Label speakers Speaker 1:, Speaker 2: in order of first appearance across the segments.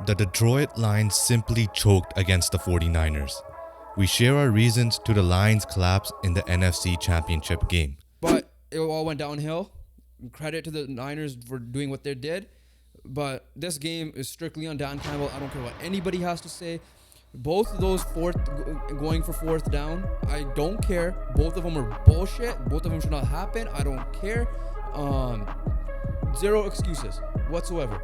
Speaker 1: The Detroit Lions simply choked against the 49ers. We share our reasons to the Lions' collapse in the NFC Championship game.
Speaker 2: But it all went downhill. Credit to the Niners for doing what they did. But this game is strictly on Dan Campbell. I don't care what anybody has to say. Both of those going for fourth down, I don't care. Both of them are bullshit. Both of them should not happen. I don't care. Zero excuses whatsoever.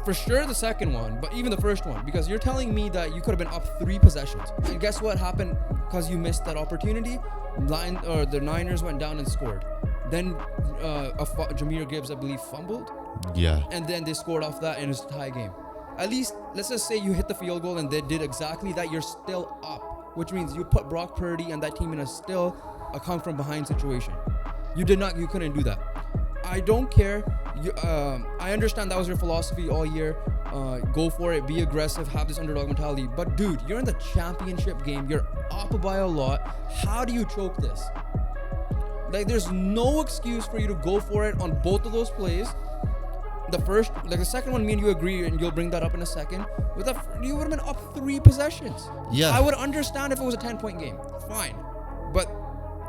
Speaker 2: For sure the second one, but even the first one, because you're telling me that you could have been up 3 possessions. And guess what happened because you missed that opportunity? The Niners went down and scored. Then Jahmyr Gibbs, I believe, fumbled.
Speaker 1: Yeah.
Speaker 2: And then they scored off that and it was a tie game. At least, let's just say you hit the field goal and they did exactly that, you're still up. Which means you put Brock Purdy and that team in a still a come from behind situation. You couldn't do that. I don't care. I understand that was your philosophy all year. Go for it, be aggressive, have this underdog mentality. But dude, you're in the championship game. You're up by a lot. How do you choke this? Like, there's no excuse for you to go for it on both of those plays. The second one, me and you agree, and you'll bring that up in a second. You would have been up 3 possessions.
Speaker 1: Yeah.
Speaker 2: I would understand if it was a 10-point game. Fine. But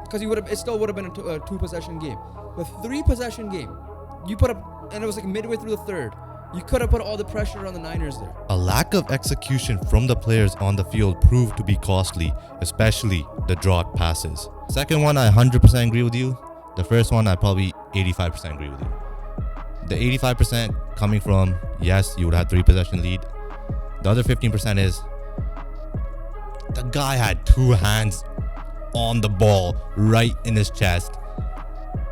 Speaker 2: because it still would have been a 2-possession game. But 3-possession game, you put up, and it was like midway through the third. You could have put all the pressure on the Niners there.
Speaker 1: A lack of execution from the players on the field proved to be costly, especially the dropped passes. Second one, I 100% agree with you. The first one, I probably 85% agree with you. The 85% coming from, yes, you would have 3-possession lead. The other 15% is the guy had 2 hands on the ball right in his chest.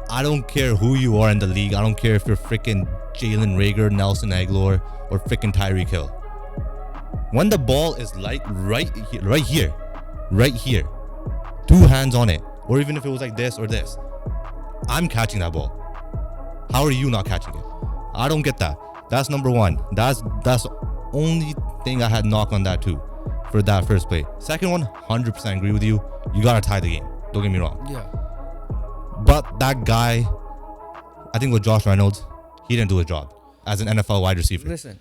Speaker 1: I don't care who you are in the league. I don't care if you're freaking Jalen Reagor, Nelson Aguilar, or freaking Tyreek Hill. When the ball is like right here, 2 hands on it, or even if it was like this or this, I'm catching that ball. How are you not catching it? I don't get that. That's number one. That's the only thing I had knock on that too, for that first play. Second one, 100% agree with you. You gotta tie the game. Don't get me wrong.
Speaker 2: Yeah.
Speaker 1: But that guy, I think with Josh Reynolds, he didn't do his job as an NFL wide receiver.
Speaker 2: Listen,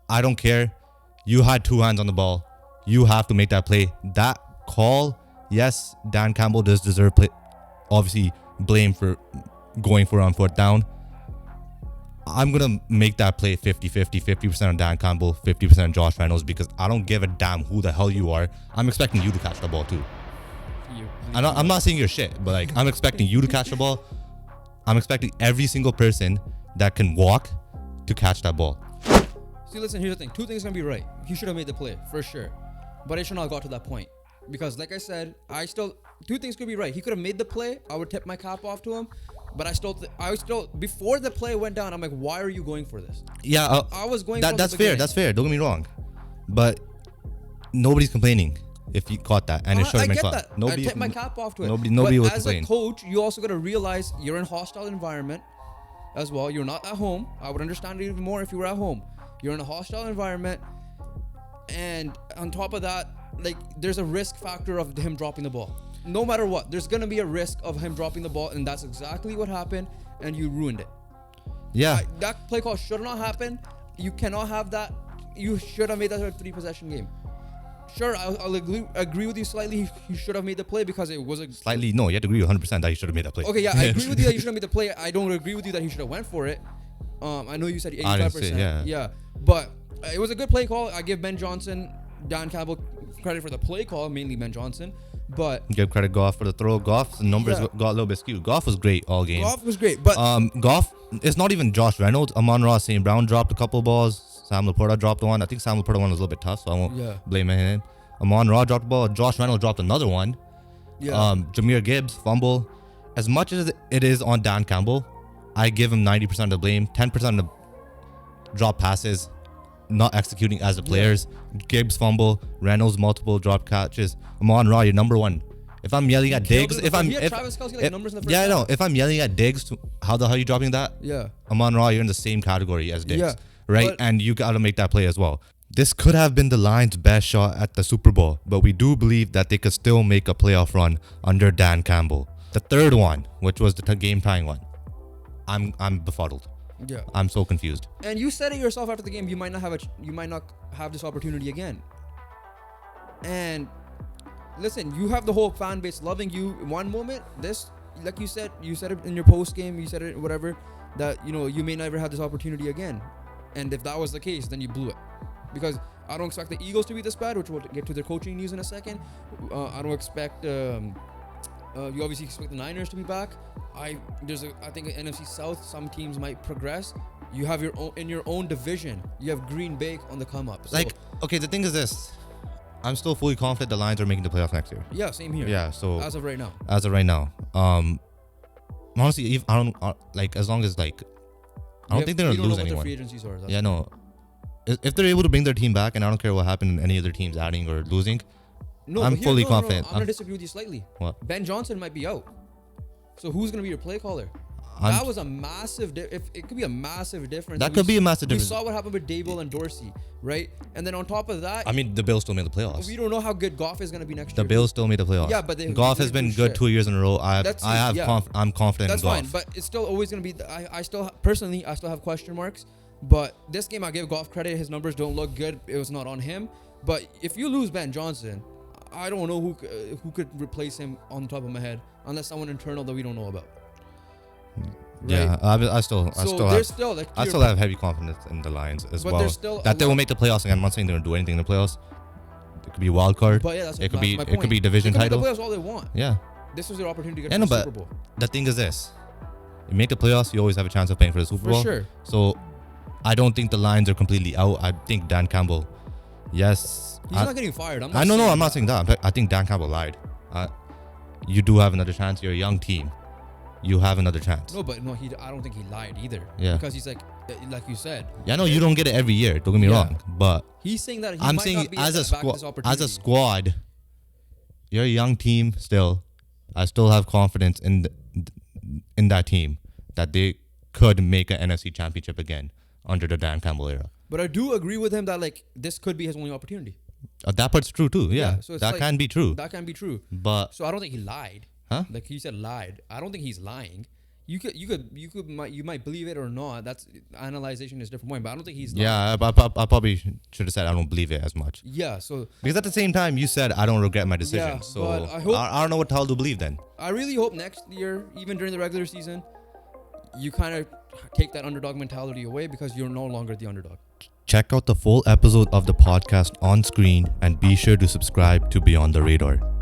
Speaker 1: I don't care. You had 2 hands on the ball. You have to make that play. That call, yes, Dan Campbell does deserve obviously blame for going for on 4th down. I'm going to make that play 50-50, 50% on Dan Campbell, 50% on Josh Reynolds, because I don't give a damn who the hell you are. I'm expecting you to catch the ball too. I'm not saying you're shit, but like, I'm expecting you to catch the ball. I'm expecting every single person that can walk to catch that ball.
Speaker 2: See, listen, here's the thing. 2 things are going to be right. He should have made the play, for sure. But it should not have got to that point. Because like I said, 2 things could be right. He could have made the play. I would tip my cap off to him. But I still, before the play went down, I'm like, why are you going for this?
Speaker 1: Yeah,
Speaker 2: I was going.
Speaker 1: That's fair. That's fair. Don't get me wrong, but nobody's complaining if you caught that, and it should have been caught.
Speaker 2: That. I tip my cap off to it.
Speaker 1: Nobody was complaining.
Speaker 2: As a coach, you also got to realize you're in a hostile environment as well. You're not at home. I would understand it even more if you were at home. You're in a hostile environment, and on top of that, like, there's a risk factor of him dropping the ball. No matter what, there's going to be a risk of him dropping the ball, and that's exactly what happened, and you ruined it.
Speaker 1: Yeah.
Speaker 2: That play call should not happen. You cannot have that. You should have made that a 3-possession game. Sure, I'll agree with you slightly. He should have made the play because it was a...
Speaker 1: Slightly? No, you have to agree with 100% that he should have made that play.
Speaker 2: Okay, yeah, I agree with you that you should have made the play. I don't agree with you that he should have went for it. I know you said 85%.
Speaker 1: I didn't say,
Speaker 2: yeah. But it was a good play call. I give Ben Johnson, Dan Campbell credit for the play call, mainly Ben Johnson. But
Speaker 1: give credit Goff for the throw. Goff's numbers got a little bit skewed. Goff was great all game.
Speaker 2: Goff was great, but
Speaker 1: Goff, it's not even Josh Reynolds. Amon-Ra St. Brown dropped a couple balls. Sam Laporta dropped one. I think Sam Laporta one was a little bit tough, so I won't blame him. Amon-Ra dropped a ball. Josh Reynolds dropped another one.
Speaker 2: Yeah.
Speaker 1: Jahmyr Gibbs fumble. As much as it is on Dan Campbell, I give him 90% of the blame. 10% of the drop passes, not executing as the players. Gibbs fumble, Reynolds multiple drop catches. Amon-Ra, you're number one. If I'm yelling at Diggs, if I'm yelling at Diggs, how the hell are you dropping that?
Speaker 2: Yeah.
Speaker 1: Amon-Ra, you're in the same category as Diggs,
Speaker 2: yeah,
Speaker 1: right? And you got to make that play as well. This could have been the Lions' best shot at the Super Bowl, but we do believe that they could still make a playoff run under Dan Campbell. The third one, which was the game-tying one, I'm befuddled.
Speaker 2: Yeah.
Speaker 1: I'm so confused.
Speaker 2: And you said it yourself after the game. You might not have this opportunity again. And listen, you have the whole fan base loving you. In one moment, this, like you said it in your post game. You said it whatever that you may never have this opportunity again. And if that was the case, then you blew it. Because I don't expect the Eagles to be this bad, which we'll get to their coaching news in a second. I don't expect. You obviously expect the Niners to be back. I think in NFC South, some teams might progress. You have in your own division. You have Green Bay on the come up. So,
Speaker 1: the thing is this. I'm still fully confident the Lions are making the playoffs next year.
Speaker 2: Yeah, same here.
Speaker 1: Yeah, so
Speaker 2: as of right now.
Speaker 1: Honestly, if I don't as long as I don't think they're gonna lose anyone.
Speaker 2: Free agencies are,
Speaker 1: yeah, no. If they're able to bring their team back, and I don't care what happened in any other teams adding or losing, I'm fully confident.
Speaker 2: I'm gonna disagree with you slightly.
Speaker 1: What?
Speaker 2: Ben Johnson might be out. So who's gonna be your play caller? That was a massive. It could be a massive difference.
Speaker 1: That could be a massive difference.
Speaker 2: We saw what happened with Dable and Dorsey, right? And then on top of that,
Speaker 1: I mean, the Bills still made the playoffs.
Speaker 2: We don't know how good Goff is gonna be next year.
Speaker 1: The Bills still made the playoffs.
Speaker 2: Yeah, but
Speaker 1: Goff has been good 2 years in a row. I'm confident
Speaker 2: That's
Speaker 1: in Goff.
Speaker 2: fine, but it's still always gonna be. I still have question marks. But this game, I give Goff credit. His numbers don't look good. It was not on him. But if you lose Ben Johnson, I don't know who could replace him on the top of my head, unless someone internal that we don't know about. Right?
Speaker 1: Yeah, I still have heavy confidence in the Lions as well. That they will make the playoffs again. I'm not saying they're gonna do anything in the playoffs. It could be a wild card.
Speaker 2: But yeah, it
Speaker 1: could be division title.
Speaker 2: They can make the playoffs all they want.
Speaker 1: Yeah.
Speaker 2: This was their opportunity to get to the Super Bowl.
Speaker 1: The thing is this: you make the playoffs, you always have a chance of playing for the Super Bowl.
Speaker 2: For sure.
Speaker 1: So I don't think the Lions are completely out. I think Dan Campbell, yes.
Speaker 2: He's not getting fired. I'm
Speaker 1: not saying that. I think Dan Campbell lied. You do have another chance. You're a young team. You have another chance.
Speaker 2: I don't think he lied either.
Speaker 1: Yeah.
Speaker 2: Because he's like you said.
Speaker 1: Yeah, no, you don't get it every year. Don't get me wrong. But
Speaker 2: he's saying that
Speaker 1: I'm saying as a squad, you're a young team still. I still have confidence in that team that they could make an NFC Championship again under the Dan Campbell era.
Speaker 2: But I do agree with him that this could be his only opportunity.
Speaker 1: That part's true too. Yeah,
Speaker 2: so
Speaker 1: that can be true.
Speaker 2: That can be true.
Speaker 1: But
Speaker 2: so I don't think he lied.
Speaker 1: Huh?
Speaker 2: Like he said lied. I don't think he's lying. You might believe it or not. That's analyzation is a different point. But I don't think he's lying.
Speaker 1: Yeah, I probably should have said I don't believe it as much.
Speaker 2: Yeah. So
Speaker 1: because at the same time you said I don't regret my decision.
Speaker 2: Yeah,
Speaker 1: so
Speaker 2: but
Speaker 1: I don't know what the hell to believe then.
Speaker 2: I really hope next year, even during the regular season, you kind of take that underdog mentality away because you're no longer the underdog.
Speaker 1: Check out the full episode of the podcast on screen and be sure to subscribe to Beyond the Radar.